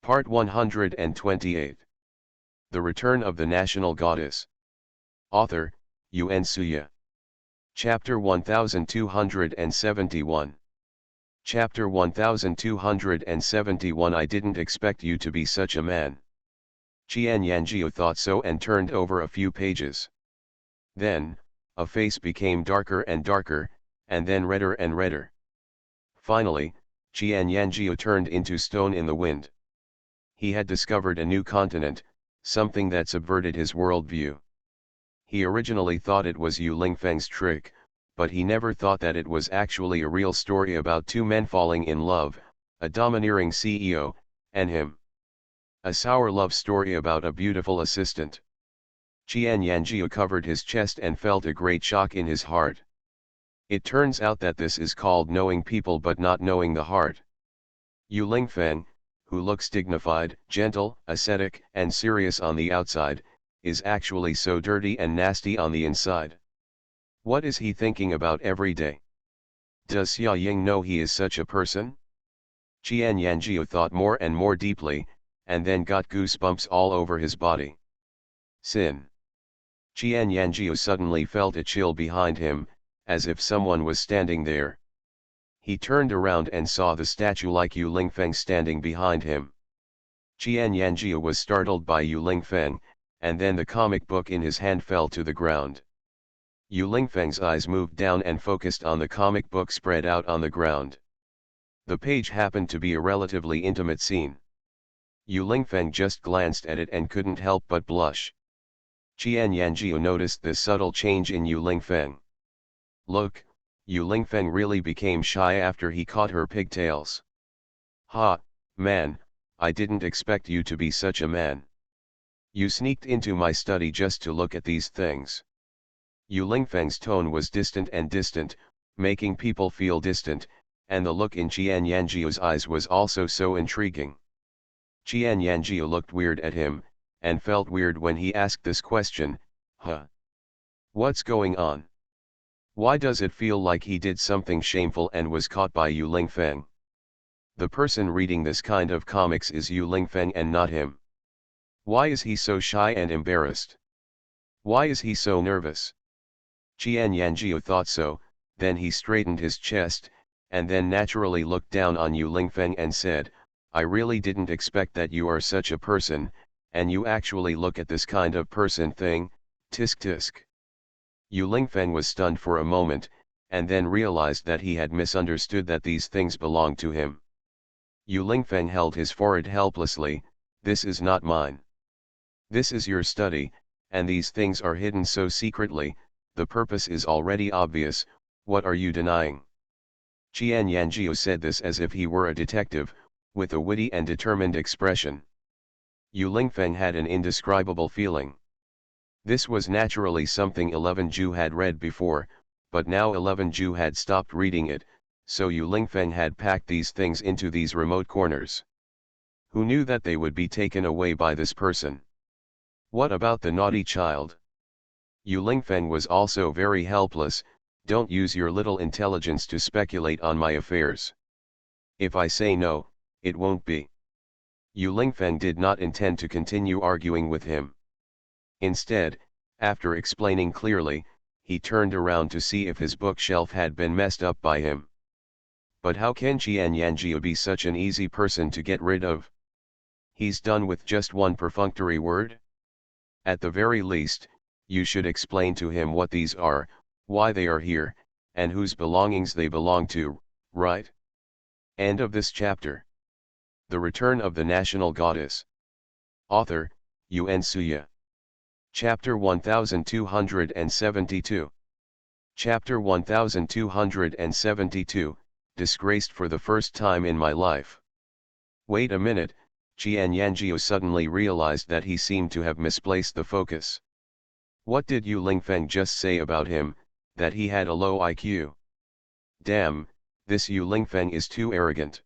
Part 128. The Return of the National Goddess. Author, Yuen Suya. Chapter 1271. Chapter 1271. I didn't expect you to be such a man. Qian Yanjiu thought so and turned over a few pages. Then, a face became darker and darker, and then redder and redder. Finally, Qian Yanjiu turned into stone in the wind. He had discovered a new continent, something that subverted his worldview. He originally thought it was Yu Lingfeng's trick, but he never thought that it was actually a real story about two men falling in love, a domineering CEO, and him. A sour love story about a beautiful assistant. Qian Yanjiu covered his chest and felt a great shock in his heart. It turns out that this is called knowing people but not knowing the heart. Yu Lingfeng, who looks dignified, gentle, ascetic, and serious on the outside, is actually so dirty and nasty on the inside. What is he thinking about every day? Does Xia Ying know he is such a person? Qian Yanjiu thought more and more deeply, and then got goosebumps all over his body. Sin. Qian Yanjiu suddenly felt a chill behind him, as if someone was standing there. He turned around and saw the statue like Yu Lingfeng standing behind him. Qian Yanjiu was startled by Yu Lingfeng, and then the comic book in his hand fell to the ground. Yu Lingfeng's eyes moved down and focused on the comic book spread out on the ground. The page happened to be a relatively intimate scene. Yu Lingfeng just glanced at it and couldn't help but blush. Qian Yanjiu noticed this subtle change in Yu Lingfeng. Look, Yu Lingfeng really became shy after he caught her pigtails. Ha, man, I didn't expect you to be such a man. You sneaked into my study just to look at these things. Yu Lingfeng's tone was distant, making people feel distant, and the look in Qian Yanjiu's eyes was also so intriguing. Qian Yanjiu looked weird at him, and felt weird when he asked this question, huh? What's going on? Why does it feel like he did something shameful and was caught by Yu Lingfeng? The person reading this kind of comics is Yu Lingfeng and not him. Why is he so shy and embarrassed? Why is he so nervous? Qian Yanjiu thought so, then he straightened his chest, and then naturally looked down on Yu Lingfeng and said, I really didn't expect that you are such a person, and you actually look at this kind of person thing, tisk tisk. Yu Lingfeng was stunned for a moment, and then realized that he had misunderstood that these things belonged to him. Yu Lingfeng held his forehead helplessly. This is not mine. This is your study, and these things are hidden so secretly, the purpose is already obvious. What are you denying? Qian Yanjiu said this as if he were a detective, with a witty and determined expression. Yu Lingfeng had an indescribable feeling. This was naturally something 11 Ju had read before, but now 11 Ju had stopped reading it, so Yu Lingfeng had packed these things into these remote corners. Who knew that they would be taken away by this person? What about the naughty child? Yu Lingfeng was also very helpless. Don't use your little intelligence to speculate on my affairs. If I say no, it won't be. Yu Lingfeng did not intend to continue arguing with him. Instead, after explaining clearly, he turned around to see if his bookshelf had been messed up by him. But how can Qian Yanjiu be such an easy person to get rid of? He's done with just one perfunctory word? At the very least, you should explain to him what these are, why they are here, and whose belongings they belong to, right? End of this chapter. The Return of the National Goddess. Author, Yuen Suya. Chapter 1272. Chapter 1272, Disgraced for the first time in my life. Wait a minute, Qian Yanjiu suddenly realized that he seemed to have misplaced the focus. What did Yu Lingfeng just say about him, that he had a low IQ? Damn, this Yu Lingfeng is too arrogant.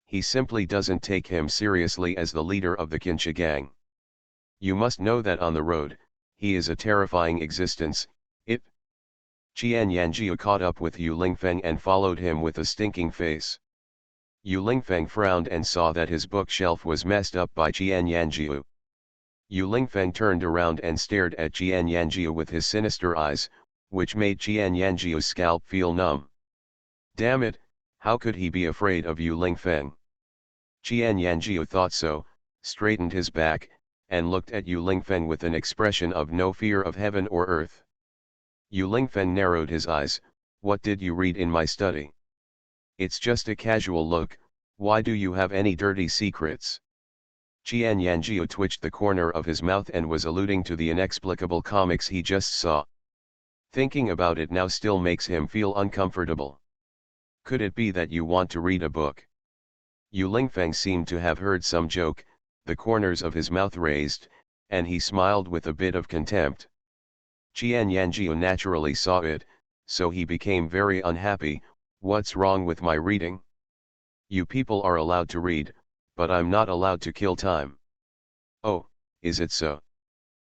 He simply doesn't take him seriously as the leader of the Qincha gang. You must know that on the road, he is a terrifying existence. Qian Yanjiu caught up with Yu Lingfeng and followed him with a stinking face. Yu Lingfeng frowned and saw that his bookshelf was messed up by Qian Yanjiu. Yu Lingfeng turned around and stared at Qian Yanjiu with his sinister eyes, which made Qian Yanjiu's scalp feel numb. Damn it, how could he be afraid of Yu Lingfeng? Qian Yanjiu thought so, straightened his back, and looked at Yu Lingfeng with an expression of no fear of heaven or earth. Yu Lingfeng narrowed his eyes. What did you read in my study? It's just a casual look, why do you have any dirty secrets? Qian Yanjiu twitched the corner of his mouth and was alluding to the inexplicable comics he just saw. Thinking about it now still makes him feel uncomfortable. Could it be that you want to read a book? Yu Lingfeng seemed to have heard some joke, the corners of his mouth raised, and he smiled with a bit of contempt. Qian Yanjiu naturally saw it, so he became very unhappy. What's wrong with my reading? You people are allowed to read, but I'm not allowed to kill time. Oh, is it so?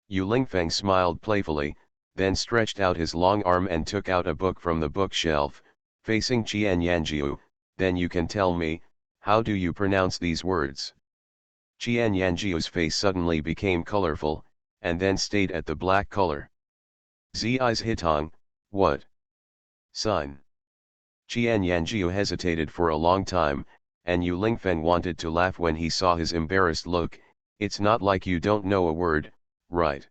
Yu Lingfeng smiled playfully, then stretched out his long arm and took out a book from the bookshelf, facing Qian Yanjiu. Then you can tell me, how do you pronounce these words? Qian Yanjiu's face suddenly became colorful, and then stayed at the black color. Zi's Hitong, what? Sign. Qian Yanjiu hesitated for a long time, and Yu Lingfeng wanted to laugh when he saw his embarrassed look. It's not like you don't know a word, right?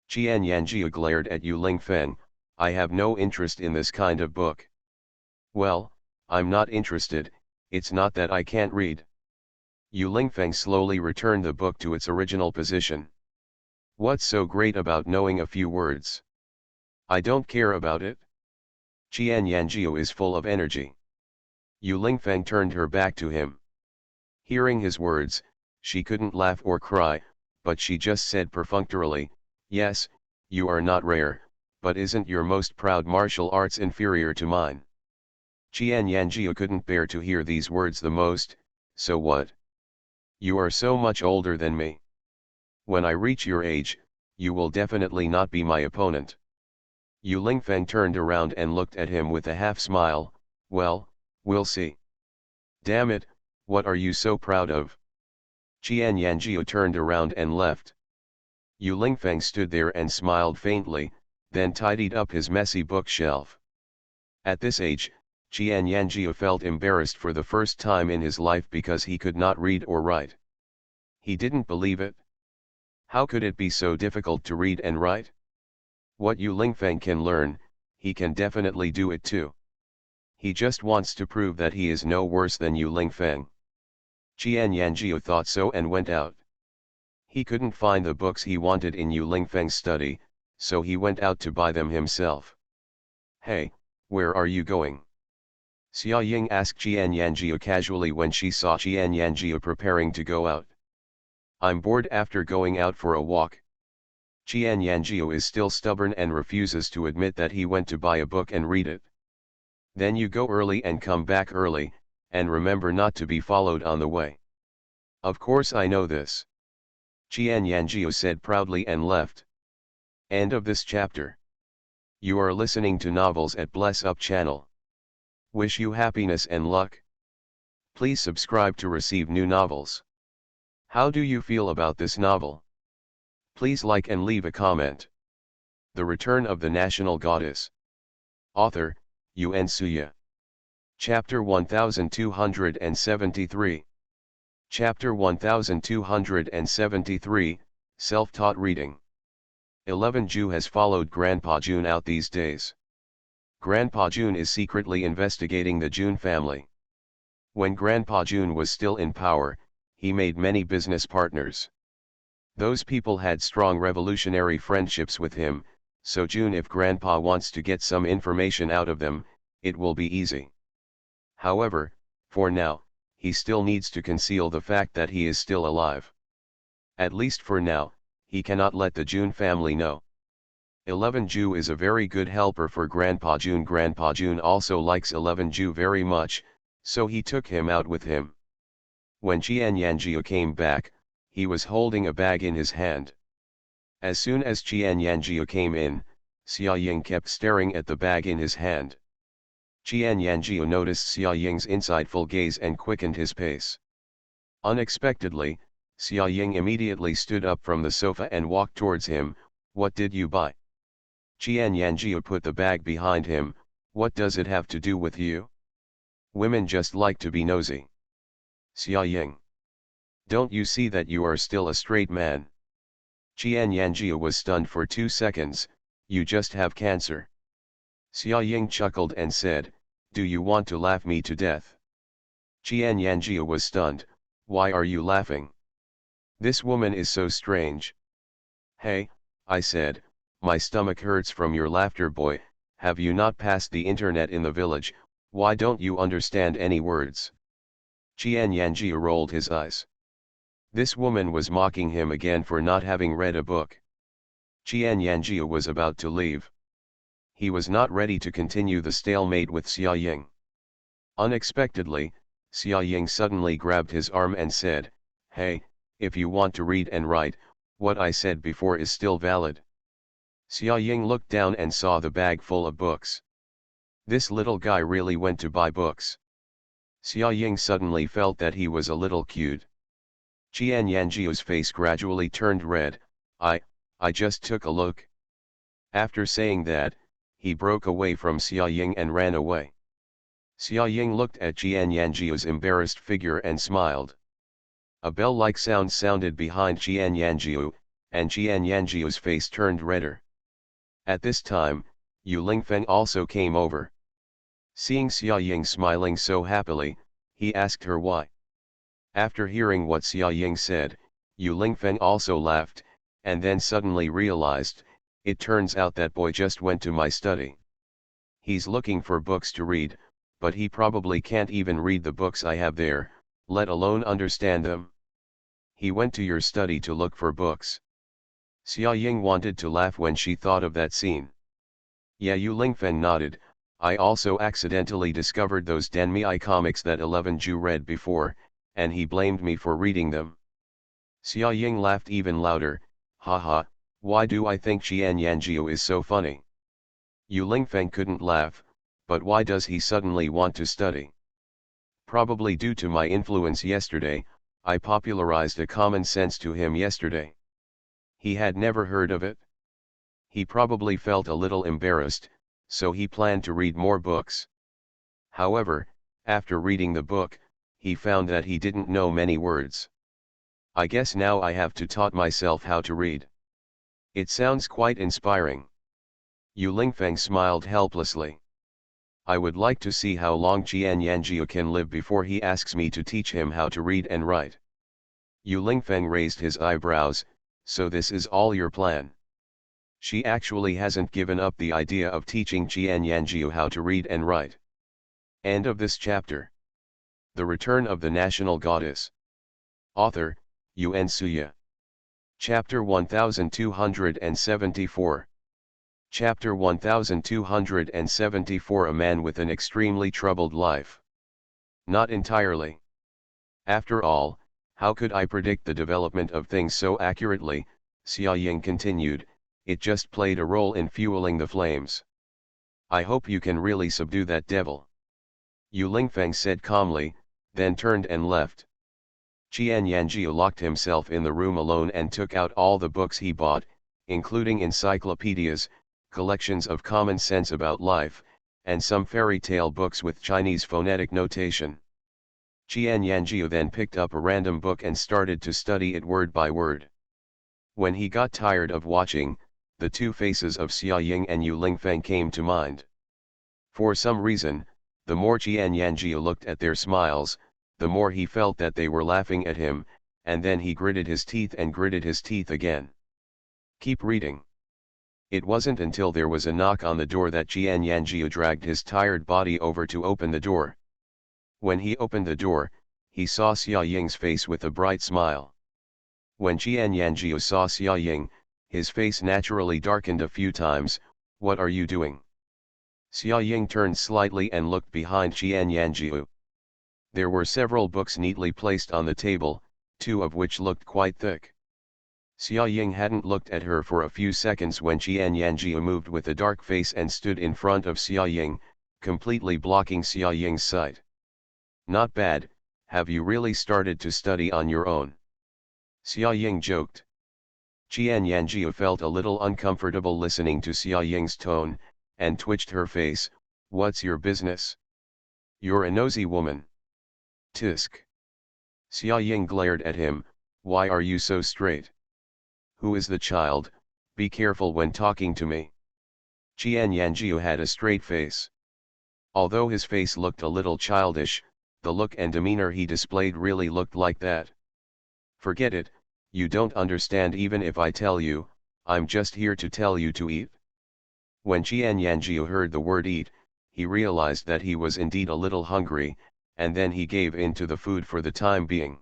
Qian Yanjiu glared at Yu Lingfeng. I have no interest in this kind of book. Well, I'm not interested, it's not that I can't read. Yu Lingfeng slowly returned the book to its original position. What's so great about knowing a few words? I don't care about it. Qian Yanjiu is full of energy. Yu Lingfeng turned her back to him. Hearing his words, she couldn't laugh or cry, but she just said perfunctorily, yes, you are not rare, but isn't your most proud martial arts inferior to mine? Qian Yanjiu couldn't bear to hear these words the most. So what? You are so much older than me. When I reach your age, you will definitely not be my opponent. Yu Lingfeng turned around and looked at him with a half smile. Well, we'll see. Damn it, what are you so proud of? Qian Yanjiu turned around and left. Yu Lingfeng stood there and smiled faintly, then tidied up his messy bookshelf. At this age, Qian Yanjiu felt embarrassed for the first time in his life because he could not read or write. He didn't believe it. How could it be so difficult to read and write? What Yu Lingfeng can learn, he can definitely do it too. He just wants to prove that he is no worse than Yu Lingfeng. Qian Yanjiu thought so and went out. He couldn't find the books he wanted in Yu Lingfeng's study, so he went out to buy them himself. Hey, where are you going? Xia Ying asked Qian Yanjiu casually when she saw Qian Yanjiu preparing to go out. I'm bored after going out for a walk. Qian Yanjiu is still stubborn and refuses to admit that he went to buy a book and read it. Then you go early and come back early, and remember not to be followed on the way. Of course I know this. Qian Yanjiu said proudly and left. End of this chapter. You are listening to Novels at Bless Up channel. Wish you happiness and luck. Please subscribe to receive new novels. How do you feel about this novel? Please like and leave a comment. The Return of the National Goddess. Author, Yuan Suya. Chapter 1273. Chapter 1273, Self-Taught Reading. 11 Ju has followed Grandpa Jun out these days. Grandpa Jun is secretly investigating the Jun family. When Grandpa Jun was still in power, he made many business partners. Those people had strong revolutionary friendships with him, so Jun, if Grandpa wants to get some information out of them, it will be easy. However, for now, he still needs to conceal the fact that he is still alive. At least for now, he cannot let the Jun family know. 11 Ju is a very good helper for Grandpa Jun. Grandpa Jun also likes 11 Ju very much, so he took him out with him. When Qian Yanjiu came back, he was holding a bag in his hand. As soon as Qian Yanjiu came in, Xia Ying kept staring at the bag in his hand. Qian Yanjiu noticed Xia Ying's insightful gaze and quickened his pace. Unexpectedly, Xia Ying immediately stood up from the sofa and walked towards him. What did you buy? Qian Yanjiu put the bag behind him. What does it have to do with you? Women just like to be nosy. Xia Ying. Don't you see that you are still a straight man? Qian Yanjiu was stunned for 2 seconds. You just have cancer. Xia Ying chuckled and said, do you want to laugh me to death? Qian Yanjiu was stunned. Why are you laughing? This woman is so strange. Hey, I said, my stomach hurts from your laughter, boy. Have you not passed the internet in the village? Why don't you understand any words? Qian Yanjiu rolled his eyes. This woman was mocking him again for not having read a book. Qian Yanjiu was about to leave. He was not ready to continue the stalemate with Xia Ying. Unexpectedly, Xia Ying suddenly grabbed his arm and said, hey, if you want to read and write, what I said before is still valid. Xia Ying looked down and saw the bag full of books. This little guy really went to buy books. Xia Ying suddenly felt that he was a little cute. Qian Yanjiu's face gradually turned red. I just took a look. After saying that, he broke away from Xia Ying and ran away. Xia Ying looked at Qian Yanjiu's embarrassed figure and smiled. A bell-like sound sounded behind Qian Yanjiu, and Qian Yanjiu's face turned redder. At this time, Yu Lingfeng also came over. Seeing Xia Ying smiling so happily, he asked her why. After hearing what Xia Ying said, Yu Lingfeng also laughed, and then suddenly realized, it turns out that boy just went to my study. He's looking for books to read, but he probably can't even read the books I have there, let alone understand them. He went to your study to look for books. Xia Ying wanted to laugh when she thought of that scene. Yeah, Yu Lingfeng nodded. I also accidentally discovered those Danmei comics that 11Ju read before, and he blamed me for reading them. Xia Ying laughed even louder. Haha, why do I think Qian Yanjiu is so funny? Yu Lingfeng couldn't laugh, but why does he suddenly want to study? Probably due to my influence yesterday. I popularized a common sense to him yesterday. He had never heard of it. He probably felt a little embarrassed, so he planned to read more books. However, after reading the book, he found that he didn't know many words. I guess now I have to taught myself how to read. It sounds quite inspiring. Yu Lingfeng smiled helplessly. I would like to see how long Qian Yanjiu can live before he asks me to teach him how to read and write. Yu Lingfeng raised his eyebrows. So this is all your plan? She actually hasn't given up the idea of teaching Qian Yanjiu how to read and write. End of this chapter. The Return of the National Goddess. Author, Yuan Suya. Chapter 1274. Chapter 1274. A man with an extremely troubled life. Not entirely. After all, how could I predict the development of things so accurately? Xia Ying continued, it just played a role in fueling the flames. I hope you can really subdue that devil. Yu Lingfeng said calmly, then turned and left. Qian Yanjiu locked himself in the room alone and took out all the books he bought, including encyclopedias, collections of common sense about life, and some fairy tale books with Chinese phonetic notation. Qian Yanjiu then picked up a random book and started to study it word by word. When he got tired of watching, the two faces of Xia Ying and Yu Lingfeng came to mind. For some reason, the more Qian Yanjiu looked at their smiles, the more he felt that they were laughing at him, and then he gritted his teeth and gritted his teeth again. Keep reading. It wasn't until there was a knock on the door that Qian Yanjiu dragged his tired body over to open the door. When he opened the door, he saw Xia Ying's face with a bright smile. When Qian Yanjiu saw Xia Ying, his face naturally darkened a few times. What are you doing? Xia Ying turned slightly and looked behind Qian Yanjiu. There were several books neatly placed on the table, two of which looked quite thick. Xia Ying hadn't looked at her for a few seconds when Qian Yanjiu moved with a dark face and stood in front of Xia Ying. completely blocking Xia Ying's sight. "Not bad, have you really started to study on your own?" Xia Ying joked. Qian Yanjiu felt a little uncomfortable listening to Xia Ying's tone, and twitched her face. "What's your business? You're a nosy woman." Tisk. Xia Ying glared at him. "Why are you so straight? Who is the child? Be careful when talking to me." Qian Yanjiu had a straight face. Although his face looked a little childish, the look and demeanor he displayed really looked like that. "Forget it, you don't understand even if I tell you, I'm just here to tell you to eat." When Qian Yanjiu heard the word eat, he realized that he was indeed a little hungry, and then he gave in to the food for the time being.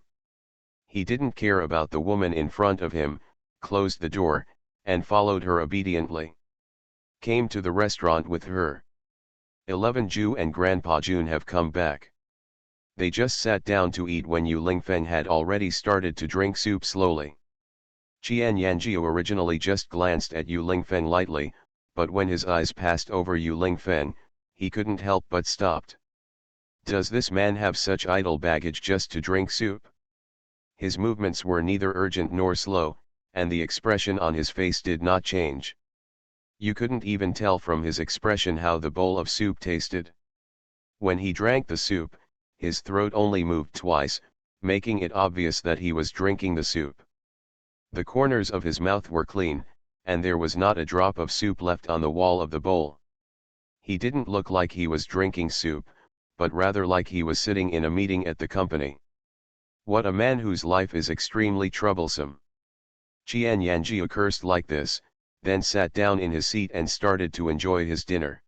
He didn't care about the woman in front of him, closed the door, and followed her obediently. Came to the restaurant with her. 11 Ju and Grandpa Jun have come back. They just sat down to eat when Yu Lingfeng had already started to drink soup slowly. Qian Yanjiu originally just glanced at Yu Lingfeng lightly, but when his eyes passed over Yu Lingfeng, he couldn't help but stopped. Does this man have such idle baggage just to drink soup? His movements were neither urgent nor slow, and the expression on his face did not change. You couldn't even tell from his expression how the bowl of soup tasted. When he drank the soup, his throat only moved twice, making it obvious that he was drinking the soup. The corners of his mouth were clean, and there was not a drop of soup left on the wall of the bowl. He didn't look like he was drinking soup, but rather like he was sitting in a meeting at the company. What a man whose life is extremely troublesome. Qian Yanjiu cursed like this, then sat down in his seat and started to enjoy his dinner.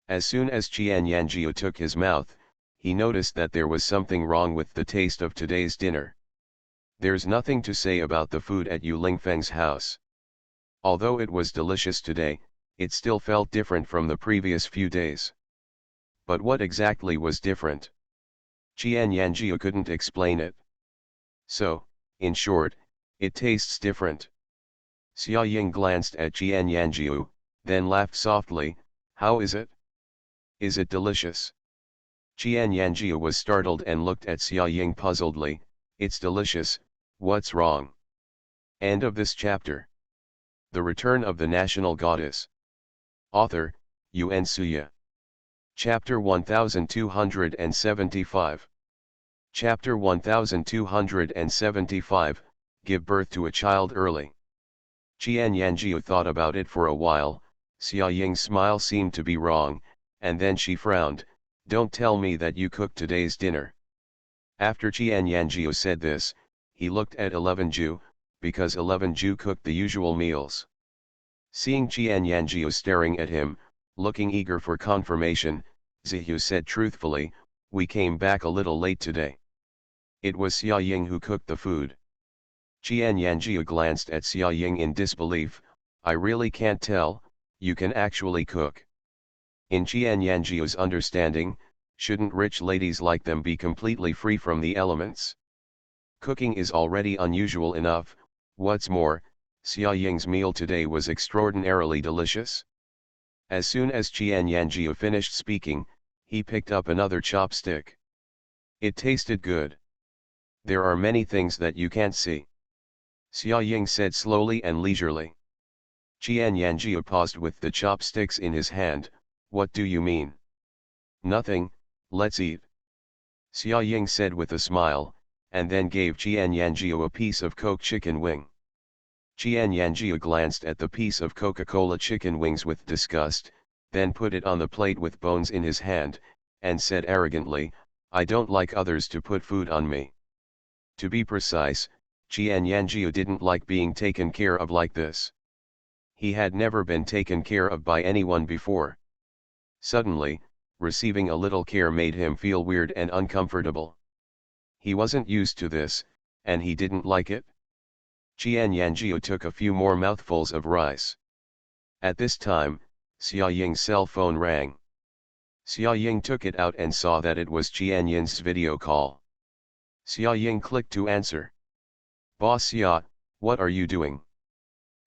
As soon as Qian Yanjiu took his mouth, he noticed that there was something wrong with the taste of today's dinner. There's nothing to say about the food at Yu Lingfeng's house. Although it was delicious today, it still felt different from the previous few days. But what exactly was different? Qian Yanjiu couldn't explain it. So, in short, it tastes different. Xia Ying glanced at Qian Yanjiu, then laughed softly. "How is it? Is it delicious?" Qian Yanjiu was startled and looked at Xia Ying puzzledly. "It's delicious, what's wrong?" End of this chapter. The Return of the National Goddess. Author, Yuan Suya. Chapter 1275. Chapter 1275, Give birth to a child early. Qian Yanjiu thought about it for a while. Xia Ying's smile seemed to be wrong, and then she frowned. "Don't tell me that you cooked today's dinner." After Qian Yanjiu said this, he looked at 11 Ju, because 11 Ju cooked the usual meals. Seeing Qian Yanjiu staring at him, looking eager for confirmation, Zihu said truthfully, "We came back a little late today. It was Xia Ying who cooked the food." Qian Yanjiu glanced at Xia Ying in disbelief. "I really can't tell, you can actually cook." In Qian Yanjiu's understanding, shouldn't rich ladies like them be completely free from the elements? Cooking is already unusual enough, what's more, Xia Ying's meal today was extraordinarily delicious. As soon as Qian Yanjiu finished speaking, he picked up another chopstick. It tasted good. "There are many things that you can't see," Xia Ying said slowly and leisurely. Qian Yanjiu paused with the chopsticks in his hand. "What do you mean?" "Nothing, let's eat," Xia Ying said with a smile, and then gave Qian Yanjiu a piece of Coke chicken wing. Qian Yanjiu glanced at the piece of Coca-Cola chicken wings with disgust, then put it on the plate with bones in his hand, and said arrogantly, "I don't like others to put food on me." To be precise, Qian Yanjiu didn't like being taken care of like this. He had never been taken care of by anyone before. Suddenly, receiving a little care made him feel weird and uncomfortable. He wasn't used to this, and he didn't like it. Qian Yanjiu took a few more mouthfuls of rice. At this time, Xia Ying's cell phone rang. Xia Ying took it out and saw that it was Qian Yin's video call. Xia Ying clicked to answer. "Boss Xia, what are you doing?"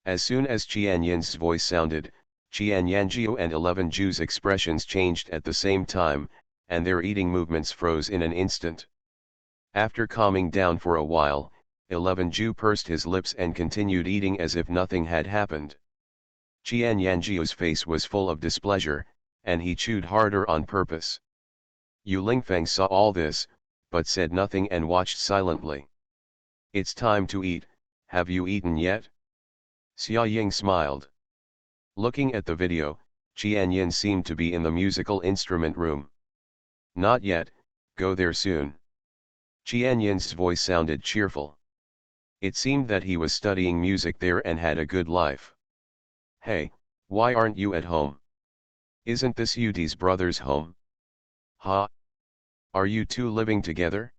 As soon as Qian Yin's voice sounded, Qian Yanjiu and 11 Ju's expressions changed at the same time, and their eating movements froze in an instant. After calming down for a while, 11 Ju pursed his lips and continued eating as if nothing had happened. Qian Yanjiu's face was full of displeasure, and he chewed harder on purpose. Yu Lingfeng saw all this, but said nothing and watched silently. "It's time to eat, have you eaten yet?" Xia Ying smiled. Looking at the video, Qian Yin seemed to be in the musical instrument room. "Not yet, go there soon." Qian Yin's voice sounded cheerful. It seemed that he was studying music there and had a good life. "Hey, why aren't you at home? Isn't this Yudi's brother's home? Ha? Are you two living together?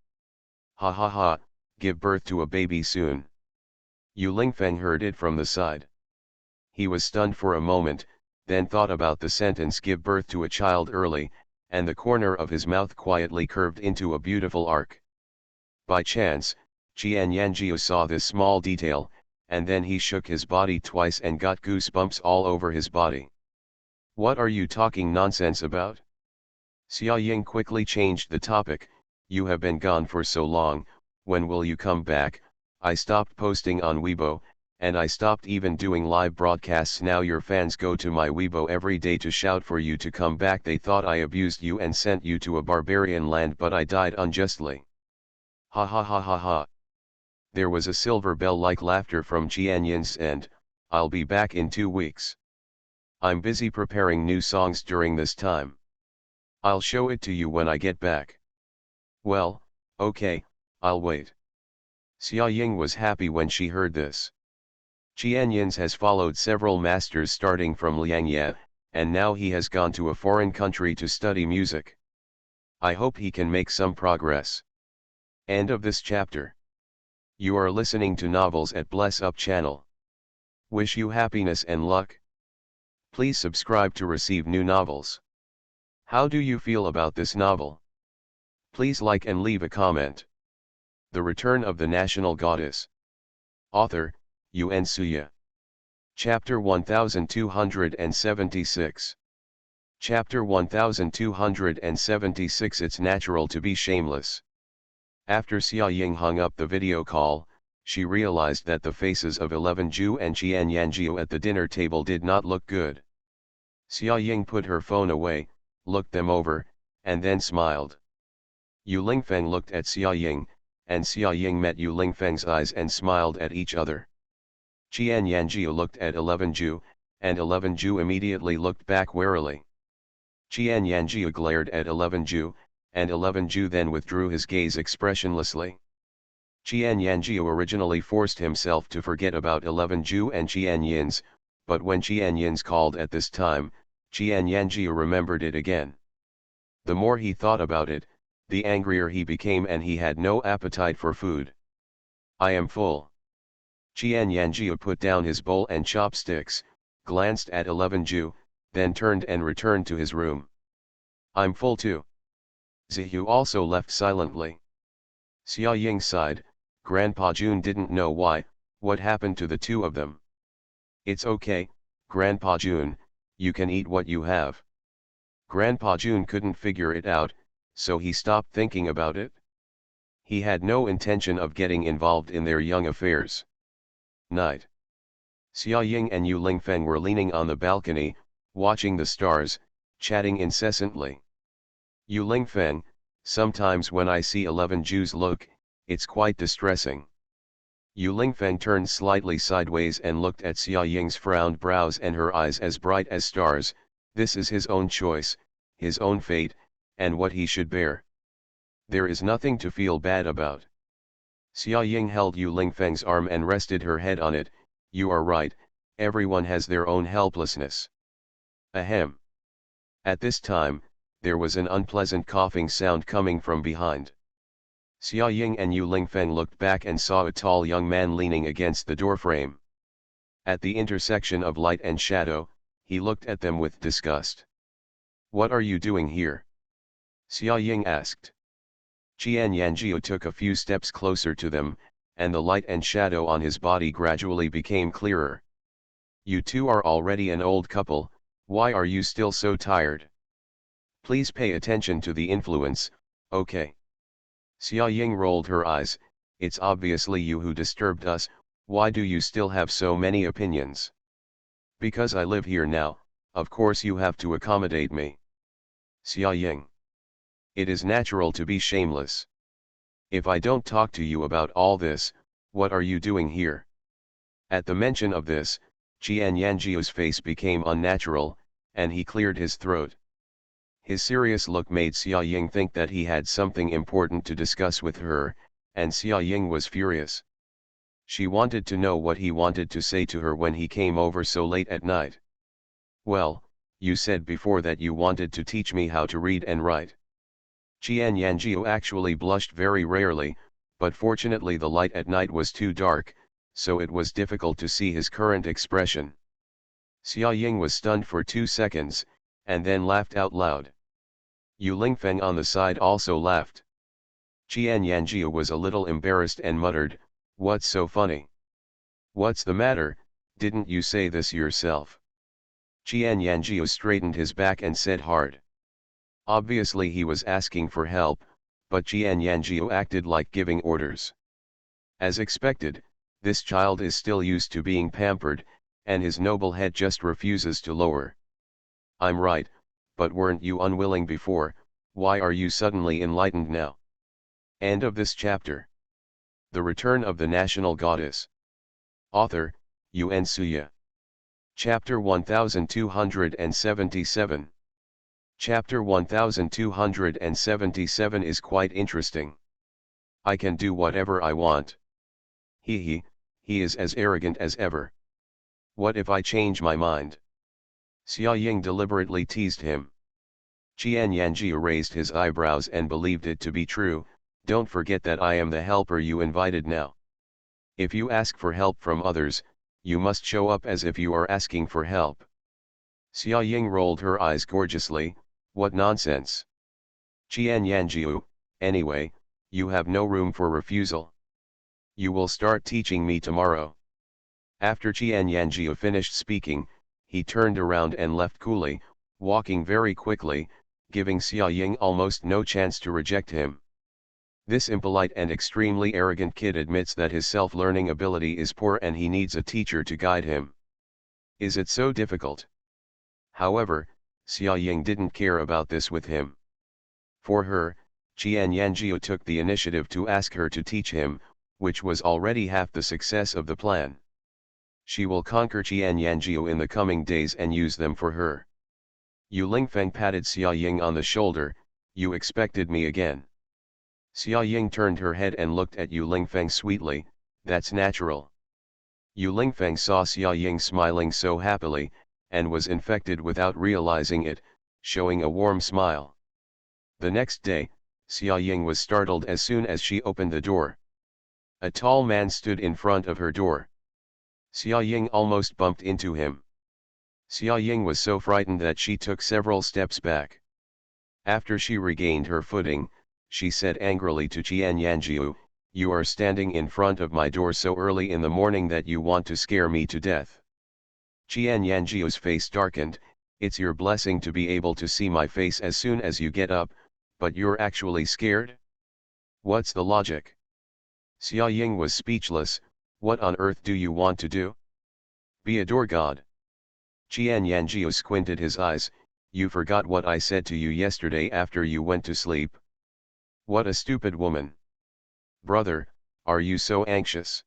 Ha ha ha, give birth to a baby soon." Yu Lingfeng heard it from the side. He was stunned for a moment, then thought about the sentence "give birth to a child early," and the corner of his mouth quietly curved into a beautiful arc. By chance, Qian Yanjiu saw this small detail, and then he shook his body twice and got goosebumps all over his body. "What are you talking nonsense about?" Xia Ying quickly changed the topic. "You have been gone for so long, when will you come back? I stopped posting on Weibo, and I stopped even doing live broadcasts. Now your fans go to my Weibo every day to shout for you to come back. They thought I abused you and sent you to a barbarian land, but I died unjustly. Ha ha ha ha ha." There was a silver bell-like laughter from Qian Yin's end. "I'll be back in 2 weeks. I'm busy preparing new songs during this time. I'll show it to you when I get back." "Well, okay, I'll wait." Xia Ying was happy when she heard this. Qian Yin's has followed several masters starting from Liangye, and now he has gone to a foreign country to study music. I hope he can make some progress. End of this chapter. You are listening to Novels at Bless Up channel. Wish you happiness and luck. Please subscribe to receive new novels. How do you feel about this novel? Please like and leave a comment. The Return of the National Goddess. Author, Yuan Suya. Chapter 1276. Chapter 1276. It's natural to be shameless. After Xia Ying hung up the video call, she realized that the faces of 11 Ju and Qian Yanjiu at the dinner table did not look good. Xia Ying put her phone away, looked them over, and then smiled. Yu Lingfeng looked at Xia Ying, and Xia Ying met Yu Lingfeng's eyes and smiled at each other. Qian Yanjiu looked at 11 Ju, and 11 Ju immediately looked back warily. Qian Yanjiu glared at 11 Ju, and 11 Ju then withdrew his gaze expressionlessly. Qian Yanjiu originally forced himself to forget about 11 Ju and Qian Yin's, but when Qian Yin's called at this time, Qian Yanjiu remembered it again. The more he thought about it, the angrier he became, and he had no appetite for food. "I am full." Qian Yanjiu put down his bowl and chopsticks, glanced at 11 Ju, then turned and returned to his room. "I'm full too." Zihu also left silently. Xia Ying sighed. Grandpa Jun didn't know what happened to the two of them. "It's okay, Grandpa Jun, you can eat what you have." Grandpa Jun couldn't figure it out, so he stopped thinking about it. He had no intention of getting involved in their young affairs. Night. Xia Ying and Yu Lingfeng were leaning on the balcony, watching the stars, chatting incessantly. "Yu Lingfeng, sometimes when I see 11 Ju's look, it's quite distressing." Yu Lingfeng turned slightly sideways and looked at Xia Ying's frowned brows and her eyes as bright as stars. This is his own choice, his own fate, and what he should bear. There is nothing to feel bad about. Xia Ying held Yu Lingfeng's arm and rested her head on it. "You are right, everyone has their own helplessness." Ahem. At this time, there was an unpleasant coughing sound coming from behind. Xia Ying and Yu Lingfeng looked back and saw a tall young man leaning against the doorframe. At the intersection of light and shadow, he looked at them with disgust. "What are you doing here?" Xia Ying asked. Qian Yanjiu took a few steps closer to them, and the light and shadow on his body gradually became clearer. "You two are already an old couple, Why are you still so tired? Please pay attention to the influence, okay? Xia Ying rolled her eyes. It's obviously you who disturbed us. Why do you still have so many opinions? Because I live here now, of course you have to accommodate me. Xia Ying. It is natural to be shameless. If I don't talk to you about all this, what are you doing here? At the mention of this, Qian Yanjiu's face became unnatural, and he cleared his throat. His serious look made Xia Ying think that he had something important to discuss with her, and Xia Ying was furious. She wanted to know what he wanted to say to her when he came over so late at night. Well, you said before that you wanted to teach me how to read and write. Qian Yanjiu actually blushed very rarely, but fortunately the light at night was too dark, so it was difficult to see his current expression. Xia Ying was stunned for 2 seconds, and then laughed out loud. Yu Lingfeng on the side also laughed. Qian Yanjiu was a little embarrassed and muttered, "What's so funny? What's the matter, didn't you say this yourself?" Qian Yanjiu straightened his back and said hard. Obviously he was asking for help, but Qian Yanjiu acted like giving orders. As expected, this child is still used to being pampered, and his noble head just refuses to lower. I'm right, but weren't you unwilling before? Why are you suddenly enlightened now? End of this chapter. The Return of the National Goddess. Author, Yuan Suya. Chapter 1277. Chapter 1277 is quite interesting. I can do whatever I want. He is as arrogant as ever. What if I change my mind? Xia Ying deliberately teased him. Qian Yanji raised his eyebrows and believed it to be true. Don't forget that I am the helper you invited now. If you ask for help from others, you must show up as if you are asking for help. Xia Ying rolled her eyes gorgeously. What nonsense. Qian Yanjiu, anyway, you have no room for refusal. You will start teaching me tomorrow. After Qian Yanjiu finished speaking, he turned around and left coolly, walking very quickly, giving Xia Ying almost no chance to reject him. This impolite and extremely arrogant kid admits that his self-learning ability is poor and he needs a teacher to guide him. Is it so difficult? However, Xia Ying didn't care about this with him. For her, Qian Yanjiu took the initiative to ask her to teach him, which was already half the success of the plan. She will conquer Qian Yanjiu in the coming days and use them for her. Yu Lingfeng patted Xia Ying on the shoulder. You expected me again. Xia Ying turned her head and looked at Yu Lingfeng sweetly. That's natural. Yu Lingfeng saw Xia Ying smiling so happily, and was infected without realizing it, showing a warm smile. The next day, Xia Ying was startled as soon as she opened the door. A tall man stood in front of her door. Xia Ying almost bumped into him. Xia Ying was so frightened that she took several steps back. After she regained her footing, she said angrily to Qian Yanjiu, "You are standing in front of my door so early in the morning that you want to scare me to death." Qian Yanjiu's face darkened. It's your blessing to be able to see my face as soon as you get up, but you're actually scared? What's the logic? Xia Ying was speechless. What on earth do you want to do? Be a door god? Qian Yanjiu squinted his eyes. You forgot what I said to you yesterday after you went to sleep. What a stupid woman. Brother, are you so anxious?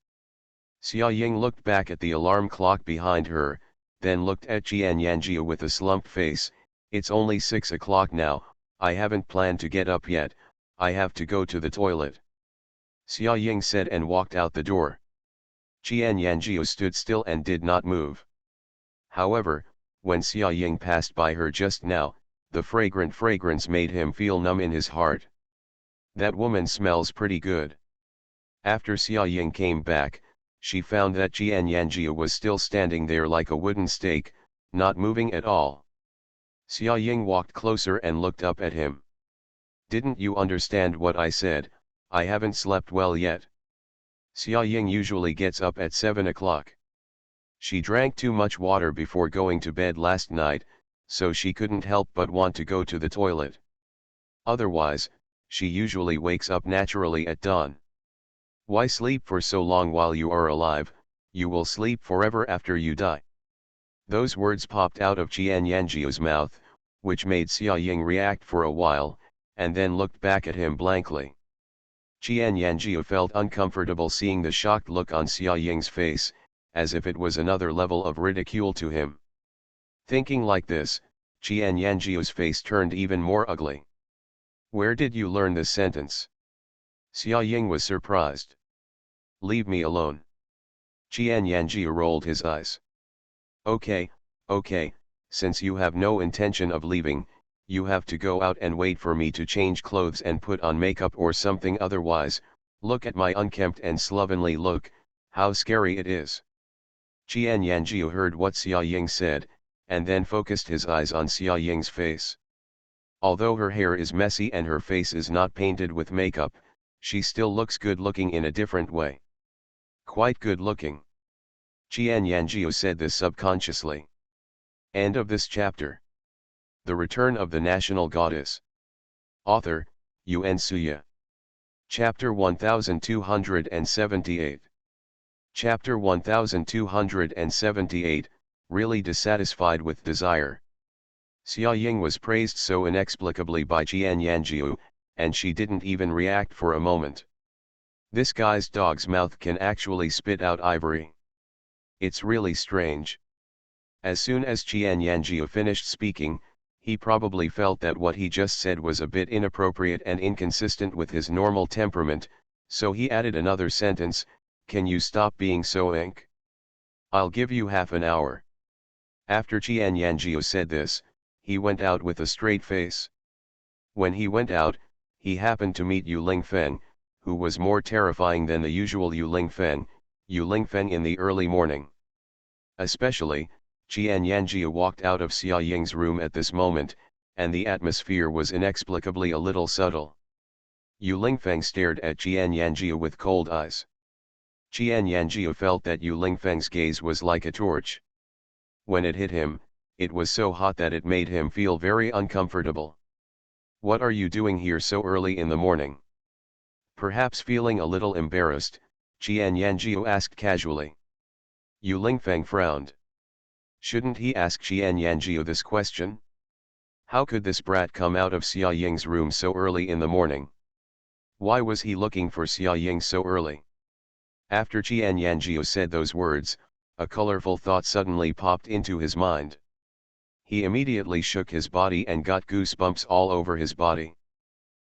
Xia Ying looked back at the alarm clock behind her, then looked at Qian Yanjiu with a slumped face. It's only 6 o'clock now, I haven't planned to get up yet, I have to go to the toilet. Xia Ying said and walked out the door. Qian Yanjiu stood still and did not move. However, when Xia Ying passed by her just now, the fragrant fragrance made him feel numb in his heart. That woman smells pretty good. After Xia Ying came back, she found that Qian Yanjiu was still standing there like a wooden stake, not moving at all. Xia Ying walked closer and looked up at him. Didn't you understand what I said? I haven't slept well yet. Xia Ying usually gets up at 7 o'clock. She drank too much water before going to bed last night, so she couldn't help but want to go to the toilet. Otherwise, she usually wakes up naturally at dawn. Why sleep for so long while you are alive? You will sleep forever after you die. Those words popped out of Qian Yanjiu's mouth, which made Xia Ying react for a while, and then looked back at him blankly. Qian Yanjiu felt uncomfortable seeing the shocked look on Xia Ying's face, as if it was another level of ridicule to him. Thinking like this, Qian Yanjiu's face turned even more ugly. Where did you learn this sentence? Xia Ying was surprised. Leave me alone. Qian Yanjiu rolled his eyes. Okay, since you have no intention of leaving, you have to go out and wait for me to change clothes and put on makeup or something, otherwise, look at my unkempt and slovenly look, how scary it is. Qian Yanjiu heard what Xia Ying said, and then focused his eyes on Xia Ying's face. Although her hair is messy and her face is not painted with makeup, she still looks good looking in a different way. Quite good looking. Qian Yanjiu said this subconsciously. End of this chapter. The Return of the National Goddess. Author, Yuan Suya. Chapter 1278. Chapter 1278, Really Dissatisfied with Desire. Xia Ying was praised so inexplicably by Qian Yanjiu, and she didn't even react for a moment. This guy's dog's mouth can actually spit out ivory. It's really strange. As soon as Qian Yanjiu finished speaking, he probably felt that what he just said was a bit inappropriate and inconsistent with his normal temperament, so he added another sentence, "Can you stop being so ink? I'll give you half an hour." After Qian Yanjiu said this, he went out with a straight face. When he went out, he happened to meet Yu Lingfeng, who was more terrifying than the usual Yu Lingfeng in the early morning. Especially, Qian Yanjiu walked out of Xia Ying's room at this moment, and the atmosphere was inexplicably a little subtle. Yu Lingfeng stared at Qian Yanjiu with cold eyes. Qian Yanjiu felt that Yu Lingfeng's gaze was like a torch. When it hit him, it was so hot that it made him feel very uncomfortable. "What are you doing here so early in the morning?" Perhaps feeling a little embarrassed, Qian Yanjiu asked casually. Yu Lingfeng frowned. Shouldn't he ask Qian Yanjiu this question? How could this brat come out of Xia Ying's room so early in the morning? Why was he looking for Xia Ying so early? After Qian Yanjiu said those words, a colorful thought suddenly popped into his mind. He immediately shook his body and got goosebumps all over his body.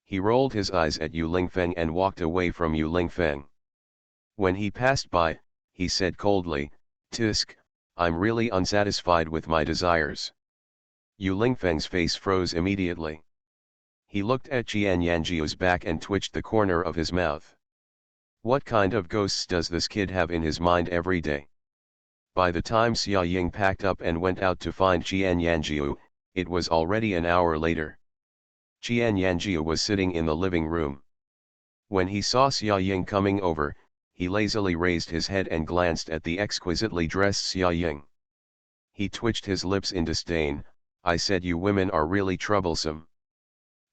He rolled his eyes at Yu Lingfeng and walked away from Yu Lingfeng. When he passed by, he said coldly, "Tisk, I'm really unsatisfied with my desires." Yu Lingfeng's face froze immediately. He looked at Qian Yanjiu's back and twitched the corner of his mouth. What kind of ghosts does this kid have in his mind every day? By the time Xia Ying packed up and went out to find Qian Yanjiu, it was already an hour later. Qian Yanjiu was sitting in the living room. When he saw Xia Ying coming over, he lazily raised his head and glanced at the exquisitely dressed Xia Ying. He twitched his lips in disdain. "I said you women are really troublesome.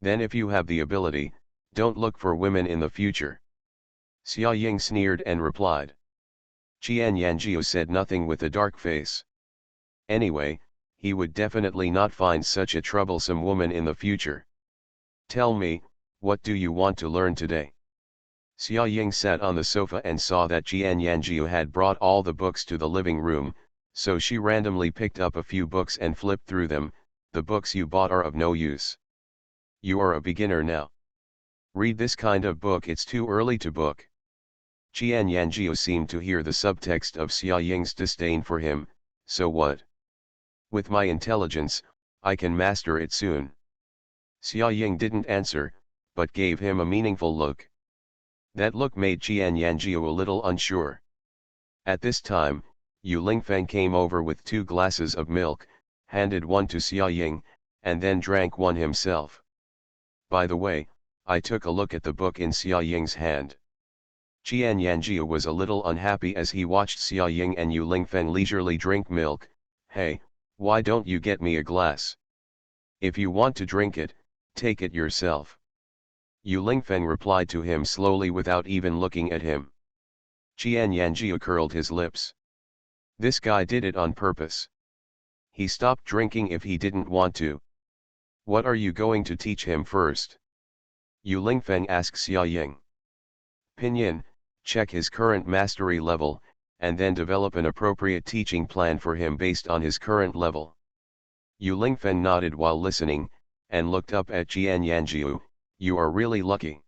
Then if you have the ability, don't look for women in the future." Xia Ying sneered and replied. Qian Yanjiu said nothing with a dark face. Anyway, he would definitely not find such a troublesome woman in the future. "Tell me, what do you want to learn today?" Xia Ying sat on the sofa and saw that Qian Yanjiu had brought all the books to the living room, so she randomly picked up a few books and flipped through them. "The books you bought are of no use. You are a beginner now. Read this kind of book, it's too early to book." Qian Yanjiu seemed to hear the subtext of Xia Ying's disdain for him. "So what? With my intelligence, I can master it soon." Xia Ying didn't answer, but gave him a meaningful look. That look made Qian Yanjiu a little unsure. At this time, Yu Lingfeng came over with 2 glasses of milk, handed one to Xia Ying, and then drank one himself. "By the way, I took a look at the book in Xia Ying's hand." Qian Yanjiu was a little unhappy as he watched Xia Ying and Yu Lingfeng leisurely drink milk. "Hey, Why don't you get me a glass? If you want to drink it, take it yourself. Yu Lingfeng replied to him slowly without even looking at him. Qian Yanjiu curled his lips. This guy did it on purpose. He stopped drinking if he didn't want to. What are you going to teach him first? Yu Lingfeng asked Xia Ying. Pinyin, check his current mastery level, and then develop an appropriate teaching plan for him based on his current level. Yu Lingfeng nodded while listening, and looked up at Qian Yanjiu. You are really lucky.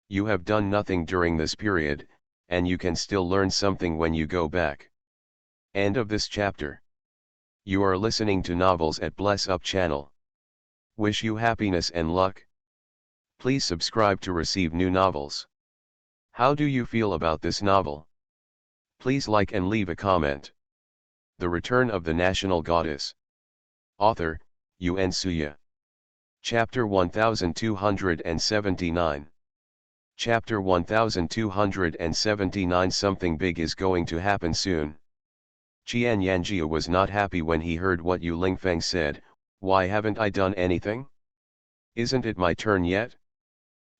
You have done nothing during this period, and you can still learn something when you go back. End of this chapter. You are listening to novels at Bless Up channel. Wish you happiness and luck. Please subscribe to receive new novels. How do you feel about this novel? Please like and leave a comment. The Return of the National Goddess. Author, Yuan Suya. Chapter 1279. Chapter 1279. Something big is going to happen soon. Qian Yanjiu was not happy when he heard what Yu Lingfeng said. Why haven't I done anything? Isn't it my turn yet?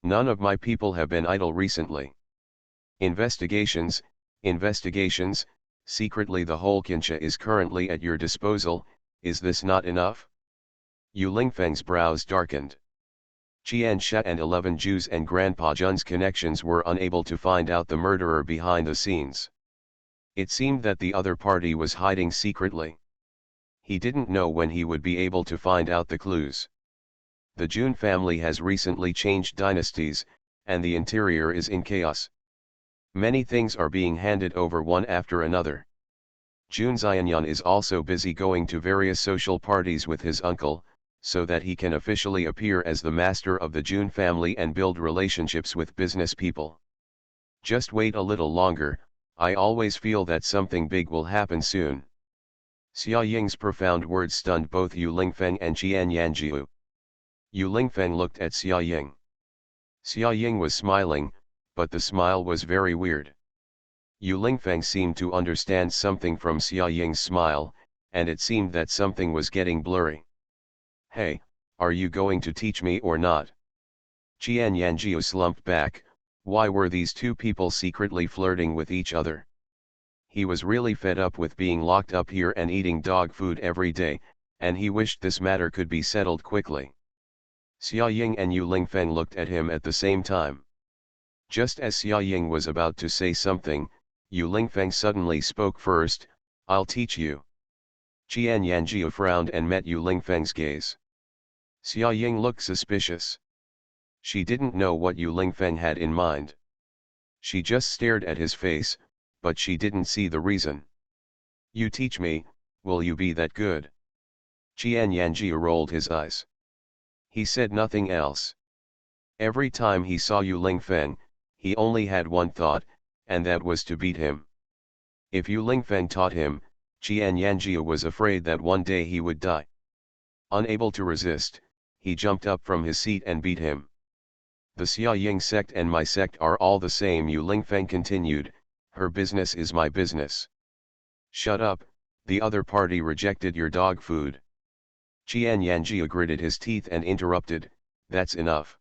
None of my people have been idle recently. Investigations, secretly the whole Qinsha is currently at your disposal. Is this not enough? Yu Lingfeng's brows darkened. Qian Sha and 11 Jews and Grandpa Jun's connections were unable to find out the murderer behind the scenes. It seemed that the other party was hiding secretly. He didn't know when he would be able to find out the clues. The Jun family has recently changed dynasties, and the interior is in chaos. Many things are being handed over one after another. Jun Xianyan is also busy going to various social parties with his uncle, so that he can officially appear as the master of the Jun family and build relationships with business people. Just wait a little longer, I always feel that something big will happen soon. Xia Ying's profound words stunned both Yu Lingfeng and Qian Yanjiu. Yu Lingfeng looked at Xia Ying. Xia Ying was smiling, but the smile was very weird. Yu Lingfeng seemed to understand something from Xia Ying's smile, and it seemed that something was getting blurry. Hey, are you going to teach me or not? Qian Yanjiu slumped back. Why were these two people secretly flirting with each other? He was really fed up with being locked up here and eating dog food every day, and he wished this matter could be settled quickly. Xia Ying and Yu Lingfeng looked at him at the same time. Just as Xia Ying was about to say something, Yu Lingfeng suddenly spoke first. I'll teach you. Qian Yanjiu frowned and met Yu Lingfeng's gaze. Xia Ying looked suspicious. She didn't know what Yu Lingfeng had in mind. She just stared at his face, but she didn't see the reason. You teach me, will you be that good? Qian Yanjiu rolled his eyes. He said nothing else. Every time he saw Yu Lingfeng, he only had one thought, and that was to beat him. If Yu Lingfeng taught him, Qian Yanjiu was afraid that one day he would die. Unable to resist, he jumped up from his seat and beat him. The Xia Ying sect and my sect are all the same, Yu Lingfeng continued. Her business is my business. Shut up, the other party rejected your dog food. Qian Yanjiu gritted his teeth and interrupted, that's enough.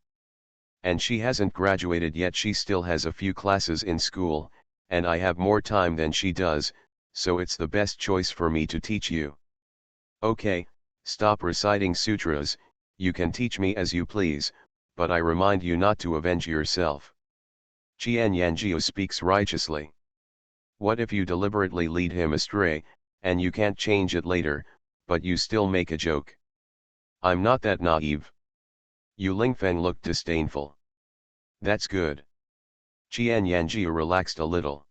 And she hasn't graduated yet, she still has a few classes in school, and I have more time than she does, so it's the best choice for me to teach you. Okay, stop reciting sutras, you can teach me as you please, but I remind you not to avenge yourself. Qian Yanjiu speaks righteously. What if you deliberately lead him astray, and you can't change it later, but you still make a joke? I'm not that naive. Yu Lingfeng looked disdainful. That's good. Qian Yanjiu relaxed a little.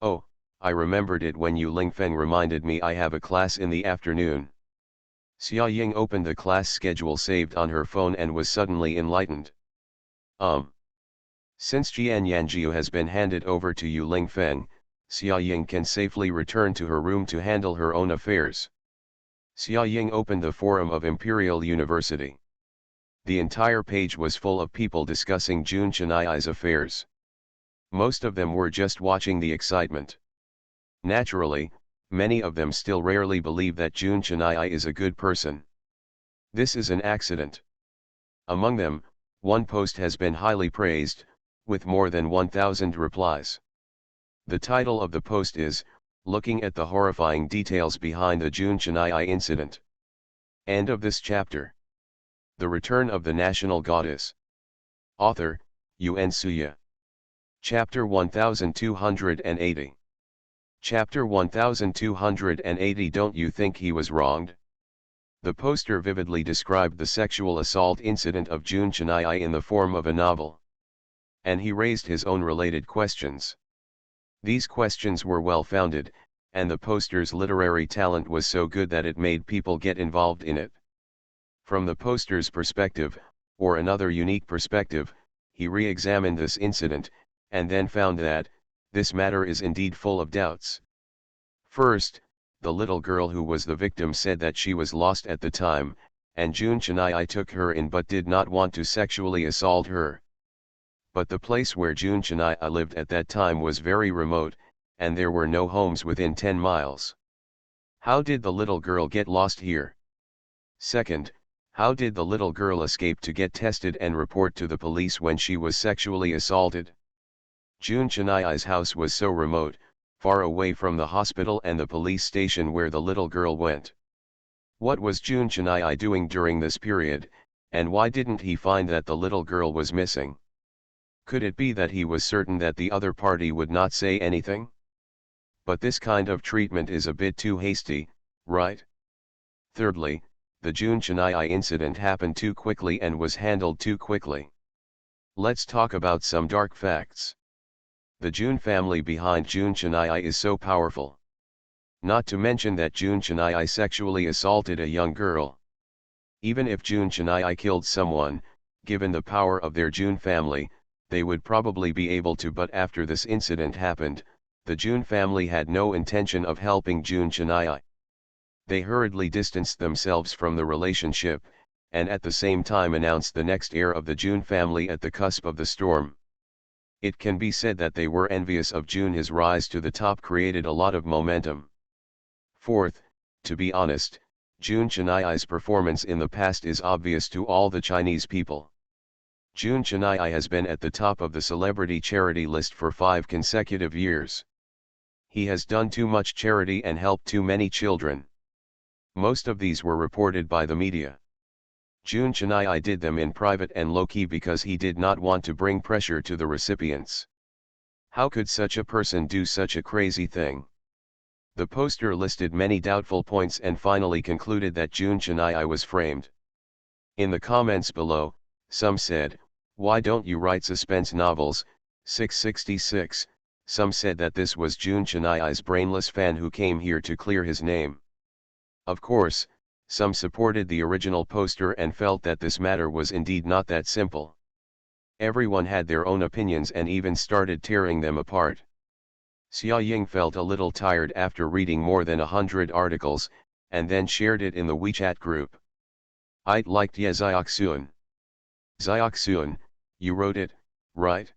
Oh, I remembered it when Yu Lingfeng reminded me I have a class in the afternoon. Xia Ying opened the class schedule saved on her phone and was suddenly enlightened. Since Qian Yanjiu has been handed over to Yu Lingfeng, Xia Ying can safely return to her room to handle her own affairs. Xia Ying opened the forum of Imperial University. The entire page was full of people discussing Jun Chennai's affairs. Most of them were just watching the excitement. Naturally, many of them still rarely believe that Jun Chennai is a good person. This is an accident. Among them, one post has been highly praised, with more than 1,000 replies. The title of the post is, "Looking at the Horrifying Details Behind the Jun Chennai Incident." End of this chapter. The Return of the National Goddess. Author, Yuen Suya. Chapter 1280. Chapter 1280. Don't you think he was wronged? The poster vividly described the sexual assault incident of Jun Chennai in the form of a novel. And he raised his own related questions. These questions were well founded, and the poster's literary talent was so good that it made people get involved in it. From the poster's perspective, or another unique perspective, he re-examined this incident, and then found that, this matter is indeed full of doubts. First, the little girl who was the victim said that she was lost at the time, and Jun Chennai took her in but did not want to sexually assault her. But the place where Jun Chennai lived at that time was very remote, and there were no homes within 10 miles. How did the little girl get lost here? Second, how did the little girl escape to get tested and report to the police when she was sexually assaulted? Jun Chennai's house was so remote, far away from the hospital and the police station where the little girl went. What was Jun Chennai doing during this period, and why didn't he find that the little girl was missing? Could it be that he was certain that the other party would not say anything? But this kind of treatment is a bit too hasty, right? Thirdly, the Jun Chennai incident happened too quickly and was handled too quickly. Let's talk about some dark facts. The Jun family behind Jun Chennai is so powerful. Not to mention that Jun Chennai sexually assaulted a young girl. Even if Jun Chennai killed someone, given the power of their Jun family, they would probably be able to. But after this incident happened, the Jun family had no intention of helping Jun Chennai. They hurriedly distanced themselves from the relationship, and at the same time announced the next heir of the Jun family at the cusp of the storm. It can be said that they were envious of Jun. His rise to the top created a lot of momentum. Fourth, to be honest, Jun Chennai's performance in the past is obvious to all the Chinese people. Jun Chennai has been at the top of the celebrity charity list for 5 consecutive years. He has done too much charity and helped too many children. Most of these were reported by the media. Jun Chennai did them in private and low-key because he did not want to bring pressure to the recipients. How could such a person do such a crazy thing? The poster listed many doubtful points and finally concluded that Jun Chennai was framed. In the comments below, some said, "Why don't you write suspense novels?" 666, some said that this was Jun Chennai's brainless fan who came here to clear his name. Of course, some supported the original poster and felt that this matter was indeed not that simple. Everyone had their own opinions and even started tearing them apart. Xia Ying felt a little tired after reading more than 100 articles, and then shared it in the WeChat group. "I'd liked Ye Xiaoxuan. Xiaoxuan, you wrote it, right?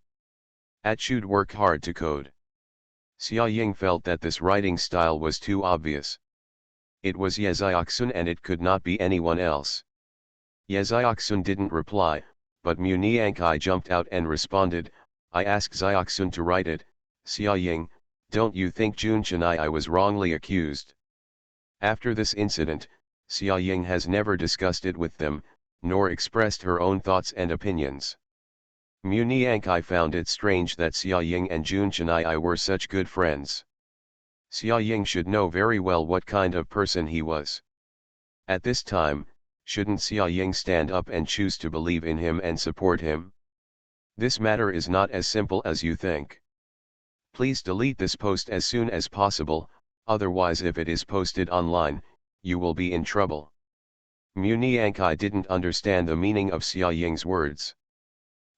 At should work hard to code." Xia Ying felt that this writing style was too obvious. It was Ye Xiaoxun and it could not be anyone else. Ye Xiaoxun didn't reply, but Mu Niankai jumped out and responded, "I asked Xiaoxun to write it. Xia Ying, don't you think Jun Chennai was wrongly accused?" After this incident, Xia Ying has never discussed it with them, nor expressed her own thoughts and opinions. Mu Niankai found it strange that Xia Ying and Jun Chennai were such good friends. Xia Ying should know very well what kind of person he was. At this time, shouldn't Xia Ying stand up and choose to believe in him and support him? This matter is not as simple as you think. Please delete this post as soon as possible, otherwise if it is posted online, you will be in trouble. Mu Niankai didn't understand the meaning of Xia Ying's words.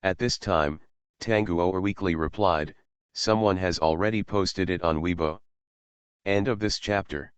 At this time, Tanguo Weekly replied, "Someone has already posted it on Weibo." End of this chapter.